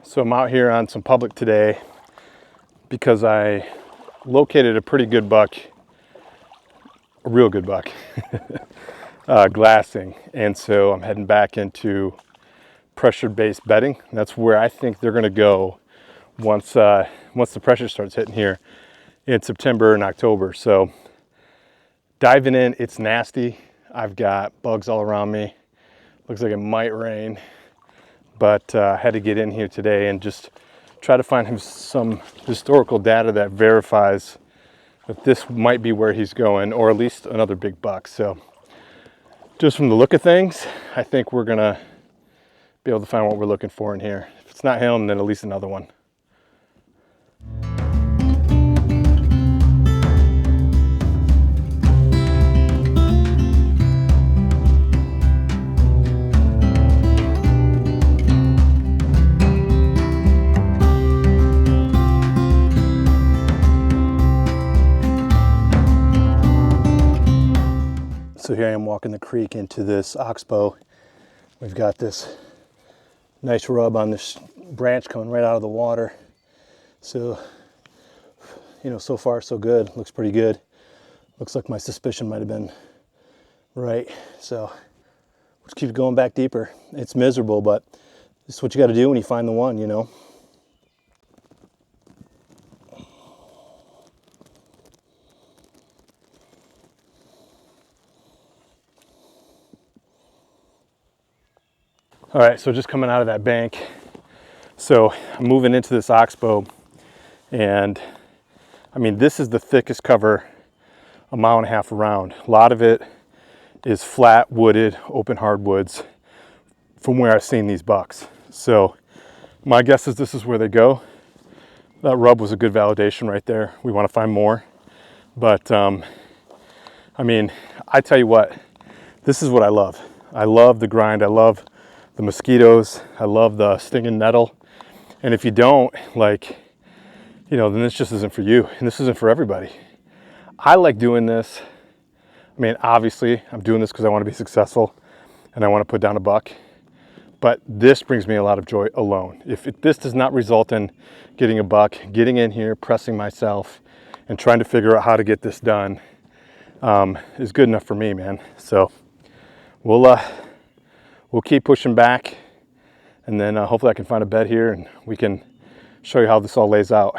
So I'm out here on some public today because I located a pretty good buck, a real good buck, glassing. And so I'm heading back into pressure-based bedding. That's where I think they're gonna go once the pressure starts hitting here in September and October. So diving in, it's nasty. I've got bugs all around me. Looks like it might rain, but I had to get in here today and just try to find him some historical data that verifies that this might be where he's going, or at least another big buck. So just from the look of things, I think we're gonna be able to find what we're looking for in here. If it's not him, then at least another one. So here I am walking the creek into this oxbow. We've got this nice rub on this branch coming right out of the water. So, so far so good. Looks pretty good. Looks like my suspicion might have been right. So let's keep going back deeper. It's miserable, but this is what you got to do when you find the one, All right, so just coming out of that bank. So I'm moving into this oxbow, and I mean, this is the thickest cover a mile and a half around. A lot of it is flat wooded, open hardwoods from where I've seen these bucks. So my guess is this is where they go. That rub was a good validation right there. We want to find more. But I mean, I tell you what, this is what I love. I love the grind. I love the mosquitoes. I love the stinging nettle. And if you don't, then this just isn't for you. And this isn't for everybody. I like doing this. I mean, obviously, I'm doing this because I want to be successful and I want to put down a buck. But this brings me a lot of joy alone. If this does not result in getting a buck, getting in here, pressing myself, and trying to figure out how to get this done is good enough for me, man. So we'll keep pushing back, and then hopefully I can find a bed here and we can show you how this all lays out.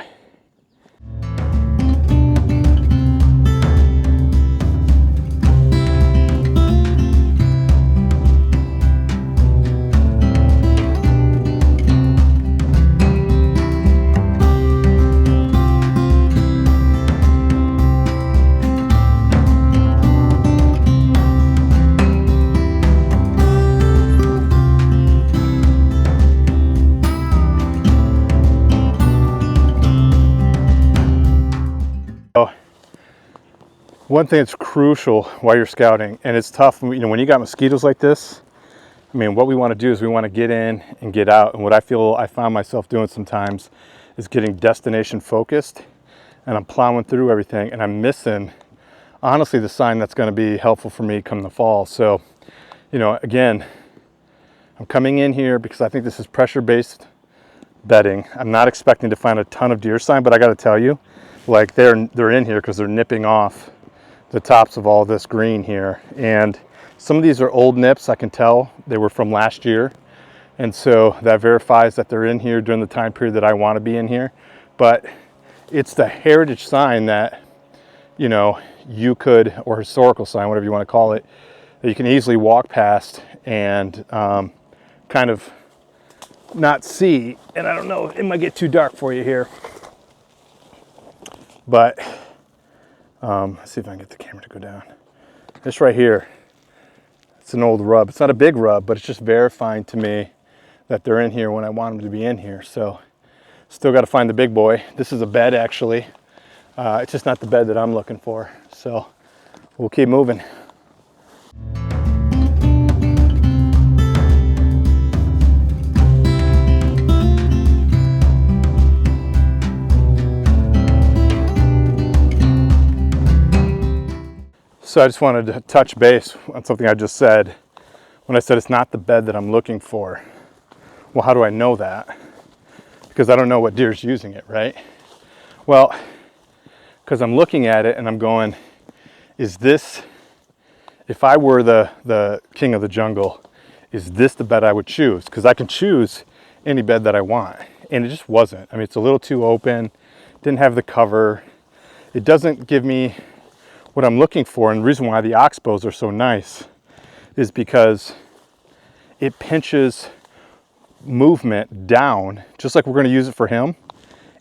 One thing that's crucial while you're scouting, and it's tough, when you got mosquitoes like this, I mean, what we want to do is we want to get in and get out. And what I found myself doing sometimes is getting destination focused, and I'm plowing through everything and I'm missing, honestly, the sign that's going to be helpful for me come the fall. So, again, I'm coming in here because I think this is pressure-based bedding. I'm not expecting to find a ton of deer sign, but I got to tell you, they're in here because they're nipping off the tops of all this green here. And some of these are old nips. I can tell they were from last year. And so that verifies that they're in here during the time period that I want to be in here. But it's the heritage sign that, you could, or historical sign, whatever you want to call it, that you can easily walk past and kind of not see. And I don't know, it might get too dark for you here. But let's see if I can get the camera to go down. This right here, it's an old rub. It's not a big rub, but it's just verifying to me that they're in here when I want them to be in here. So still got to find the big boy. This is a bed, actually. It's just not the bed that I'm looking for. So we'll keep moving. So I just wanted to touch base on something I just said when I said it's not the bed that I'm looking for. Well, how do I know that? because I don't know what deer's using it, right? Well, because I'm looking at it and I'm going, is this, if I were the king of the jungle, is this the bed I would choose? Because I can choose any bed that I want. And it just wasn't. I mean, it's a little too open, didn't have the cover. It doesn't give me what I'm looking for. And the reason why the oxbows are so nice is because it pinches movement down, just like we're going to use it for him.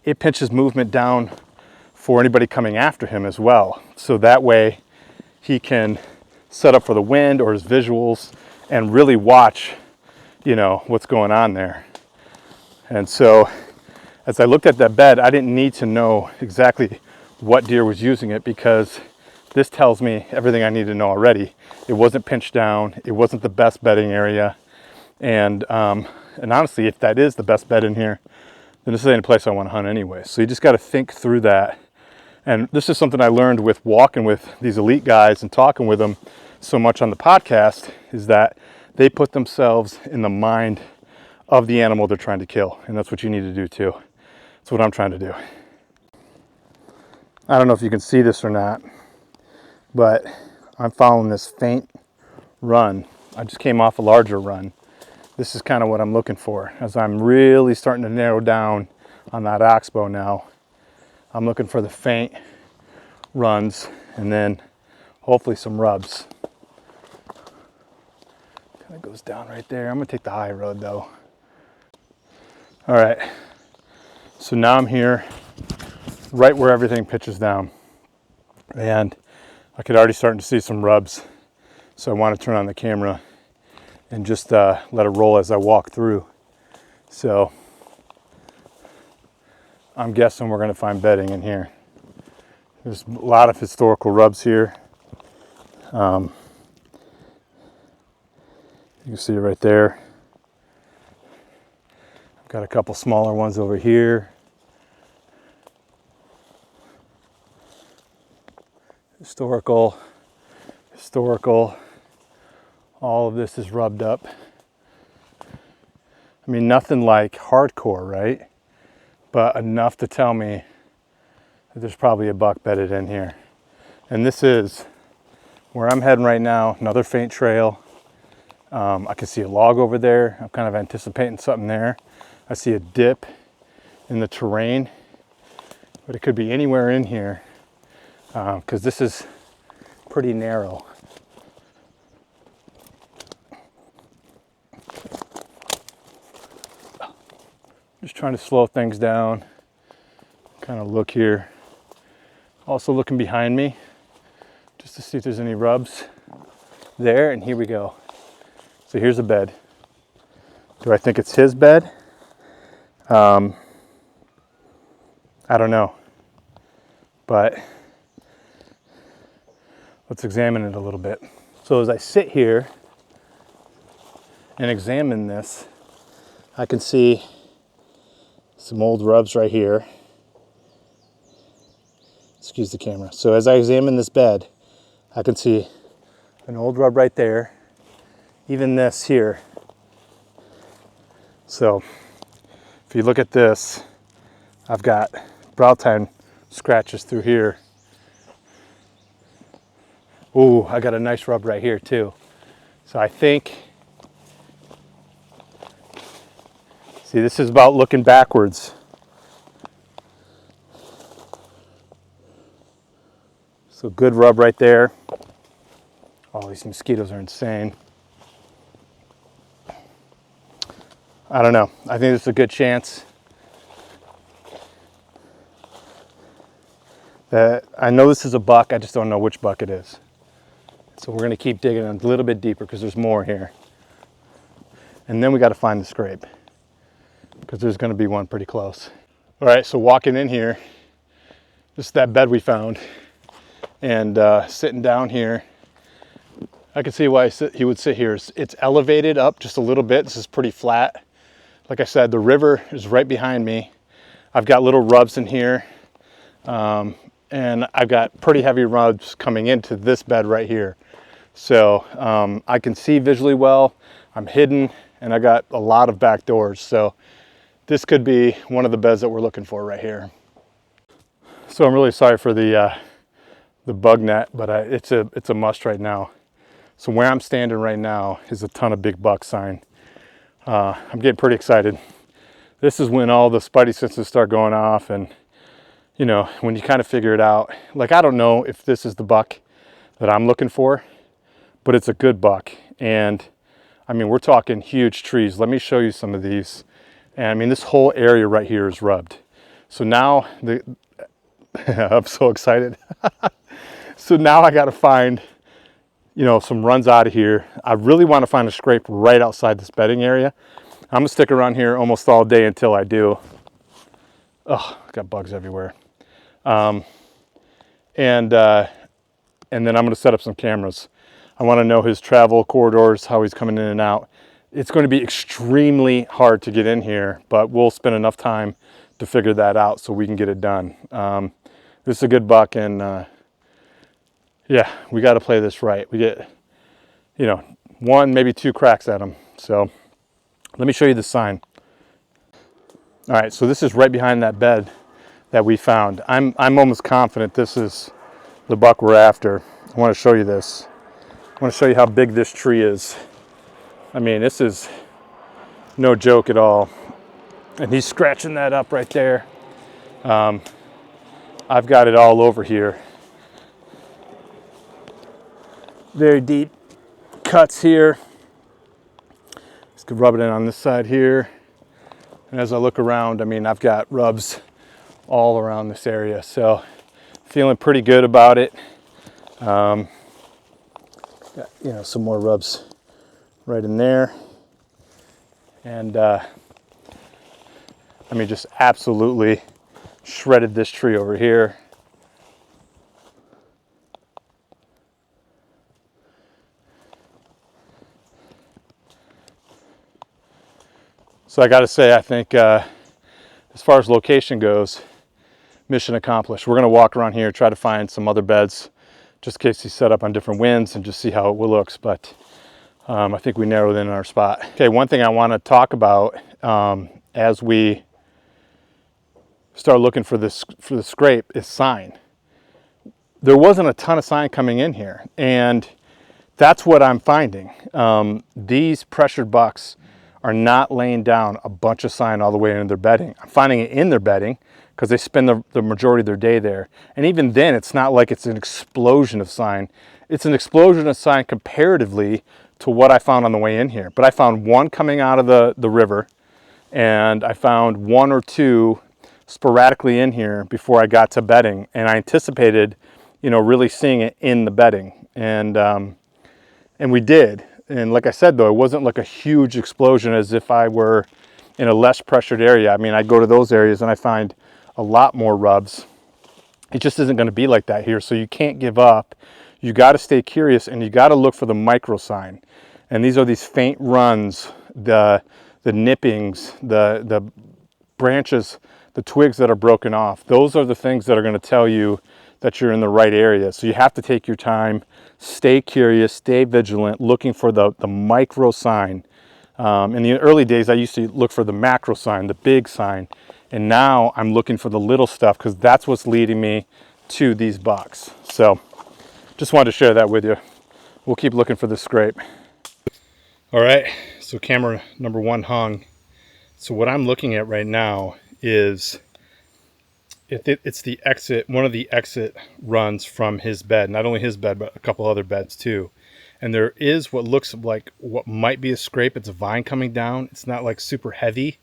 It pinches movement down for anybody coming after him as well. So that way he can set up for the wind or his visuals and really watch, you know, what's going on there. And so as I looked at that bed, I didn't need to know exactly what deer was using it, because this tells me everything I need to know already. It wasn't pinched down. It wasn't the best bedding area. And honestly, if that is the best bed in here, then this ain't a place I want to hunt anyway. So you just got to think through that. And this is something I learned with walking with these elite guys and talking with them so much on the podcast, is that they put themselves in the mind of the animal they're trying to kill. And that's what you need to do too. That's what I'm trying to do. I don't know if you can see this or not, but I'm following this faint run. I just came off a larger run. This is kind of what I'm looking for, as I'm really starting to narrow down on that oxbow now. I'm looking for the faint runs and then hopefully some rubs. Kind of goes down right there. I'm gonna take the high road though. All right, so now I'm here right where everything pitches down, and I could already start to see some rubs. So I want to turn on the camera and just let it roll as I walk through. So I'm guessing we're going to find bedding in here. There's a lot of historical rubs here. You can see it right there. I've got a couple smaller ones over here. Historical. All of this is rubbed up. I mean, nothing like hardcore, right? But enough to tell me that there's probably a buck bedded in here. And this is where I'm heading right now, another faint trail. I can see a log over there. I'm kind of anticipating something there. I see a dip in the terrain, but it could be anywhere in here, because this is pretty narrow. Just trying to slow things down, kind of look here. Also looking behind me, just to see if there's any rubs there, and here we go. So here's a bed. Do I think it's his bed? I don't know, but let's examine it a little bit. So as I sit here and examine this, I can see some old rubs right here. Excuse the camera. So as I examine this bed, I can see an old rub right there, even this here. So if you look at this, I've got brow tine scratches through here. Ooh, I got a nice rub right here too. So I think, see, this is about looking backwards. So good rub right there. Oh, these mosquitoes are insane. I don't know. I think there's a good chance that I know this is a buck. I just don't know which buck it is. So we're going to keep digging a little bit deeper because there's more here. And then we got to find the scrape, because there's going to be one pretty close. All right, so walking in here, this is that bed we found. And sitting down here, I can see why he would sit here. It's elevated up just a little bit. This is pretty flat. Like I said, the river is right behind me. I've got little rubs in here. And I've got pretty heavy rubs coming into this bed right here. So I can see visually well. I'm hidden, and I got a lot of back doors. So this could be one of the beds that we're looking for right here. So I'm really sorry for the bug net, but it's a must right now. So where I'm standing right now is a ton of big buck sign. I'm getting pretty excited. This is when all the spidey senses start going off, and you know, when you kind of figure it out. Like, I don't know if this is the buck that I'm looking for, but it's a good buck. And I mean, we're talking huge trees. Let me show you some of these. And I mean, this whole area right here is rubbed. So now I'm so excited. So now I got to find, you know, some runs out of here. I really want to find a scrape right outside this bedding area. I'm gonna stick around here almost all day until I do. Oh, got bugs everywhere. And then I'm gonna set up some cameras. I want to know his travel corridors, how he's coming in and out. It's going to be extremely hard to get in here, but we'll spend enough time to figure that out so we can get it done. This is a good buck, and yeah, we got to play this right. We get, you know, 1, maybe 2 cracks at him. So let me show you the sign. All right, so this is right behind that bed that we found. I'm almost confident this is the buck we're after. I want to show you this. I want to show you how big this tree is. I mean, this is no joke at all. And he's scratching that up right there. I've got it all over here. Very deep cuts here. Just could rub it in on this side here. And as I look around, I mean, I've got rubs all around this area. So feeling pretty good about it. Got, you know, some more rubs right in there. And I mean, just absolutely shredded this tree over here. So I got to say, I think as far as location goes, mission accomplished. We're going to walk around here, try to find some other beds, just in case he's set up on different winds, and just see how it looks. But I think we narrowed in our spot. Okay, one thing I want to talk about as we start looking for the scrape is sign. There wasn't a ton of sign coming in here, and that's what I'm finding. These pressured bucks are not laying down a bunch of sign all the way into their bedding. I'm finding it in their bedding because they spend the majority of their day there. And even then, it's not like it's an explosion of sign. It's an explosion of sign comparatively to what I found on the way in here. But I found one coming out of the river, and I found 1 or 2 sporadically in here before I got to bedding. And I anticipated, you know, really seeing it in the bedding. And we did. And like I said, though, it wasn't like a huge explosion as if I were in a less pressured area. I mean, I go to those areas and I find a lot more rubs. It just isn't going to be like that here. So you can't give up. You got to stay curious, and you got to look for the micro sign. And these are these faint runs, the nippings, the branches, the twigs that are broken off. Those are the things that are going to tell you that you're in the right area. So you have to take your time, stay curious, stay vigilant, looking for the micro sign. In the early days, I used to look for the macro sign, the big sign. And now I'm looking for the little stuff because that's what's leading me to these bucks. So just wanted to share that with you. We'll keep looking for the scrape. All right, so camera number 1 hung. So what I'm looking at right now is it's the exit, one of the exit runs from his bed. Not only his bed, but a couple other beds too. And there is what looks like what might be a scrape. It's a vine coming down. It's not like super heavy,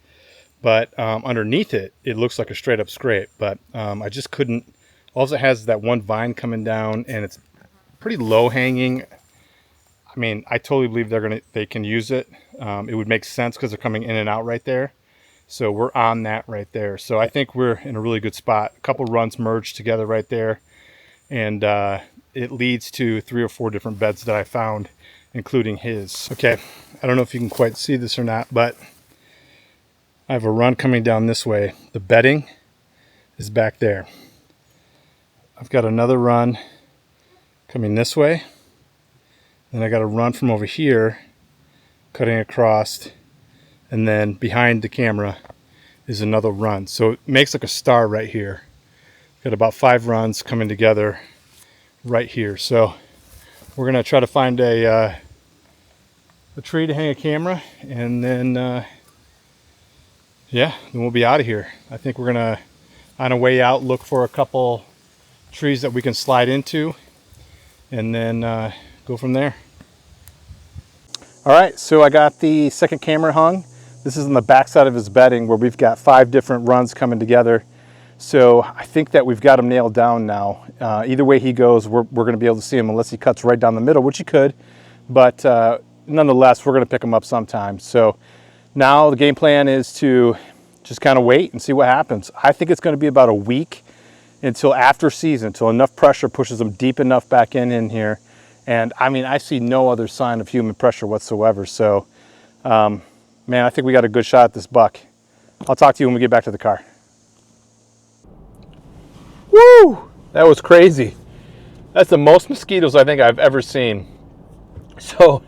but underneath it, it looks like a straight up scrape. But I just couldn't, all it has is that one vine coming down, and it's pretty low hanging. I mean, I totally believe they can use it. It would make sense because they're coming in and out right there. So we're on that right there. So I think we're in a really good spot. A couple runs merged together right there. And it leads to 3 or 4 different beds that I found, including his. Okay, I don't know if you can quite see this or not, but I have a run coming down this way. The bedding is back there. I've got another run coming this way. Then I got a run from over here, cutting across, and then behind the camera is another run. So it makes like a star right here. Got about 5 runs coming together right here. So we're gonna try to find a tree to hang a camera, and then yeah, then we'll be out of here. I think we're gonna, on our way out, look for a couple trees that we can slide into, and then go from there. All right, so I got the second camera hung. This is on the backside of his bedding where we've got 5 different runs coming together. So I think that we've got him nailed down now. Either way he goes, we're going to be able to see him unless he cuts right down the middle, which he could. But nonetheless, we're going to pick him up sometime. So now the game plan is to just kind of wait and see what happens. I think it's going to be about a week until after season, until enough pressure pushes him deep enough back in here. And I mean, I see no other sign of human pressure whatsoever. So, man, I think we got a good shot at this buck. I'll talk to you when we get back to the car. Woo! That was crazy. That's the most mosquitoes I think I've ever seen. So,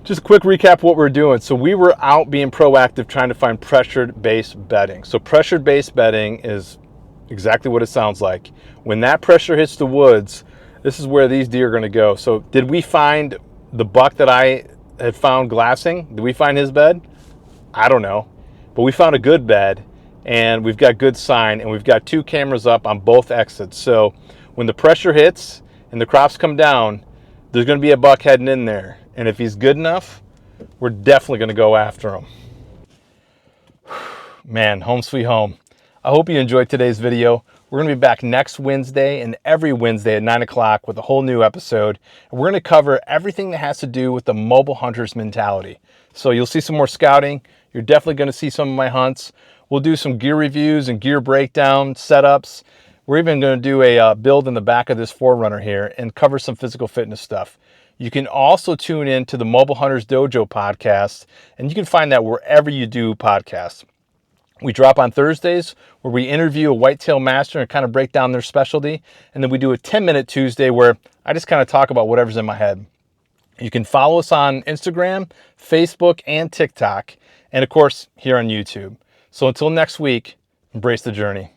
just a quick recap of what we're doing. So we were out being proactive trying to find pressured-based bedding. So pressured-based bedding is exactly what it sounds like. When that pressure hits the woods, this is where these deer are going to go. So did we find the buck that I had found glassing? Did we find his bed? I don't know. But we found a good bed, and we've got good sign, and we've got 2 cameras up on both exits. So when the pressure hits and the crops come down, there's going to be a buck heading in there. And if he's good enough, we're definitely going to go after him. Man, home sweet home. I hope you enjoyed today's video. We're going to be back next Wednesday and every Wednesday at 9 o'clock with a whole new episode. And we're going to cover everything that has to do with the mobile hunter's mentality. So you'll see some more scouting. You're definitely going to see some of my hunts. We'll do some gear reviews and gear breakdown setups. We're even going to do a build in the back of this 4Runner here and cover some physical fitness stuff. You can also tune in to the Mobile Hunters Dojo podcast, and you can find that wherever you do podcasts. We drop on Thursdays where we interview a whitetail master and kind of break down their specialty. And then we do a 10-minute Tuesday where I just kind of talk about whatever's in my head. You can follow us on Instagram, Facebook, and TikTok. And of course, here on YouTube. So until next week, embrace the journey.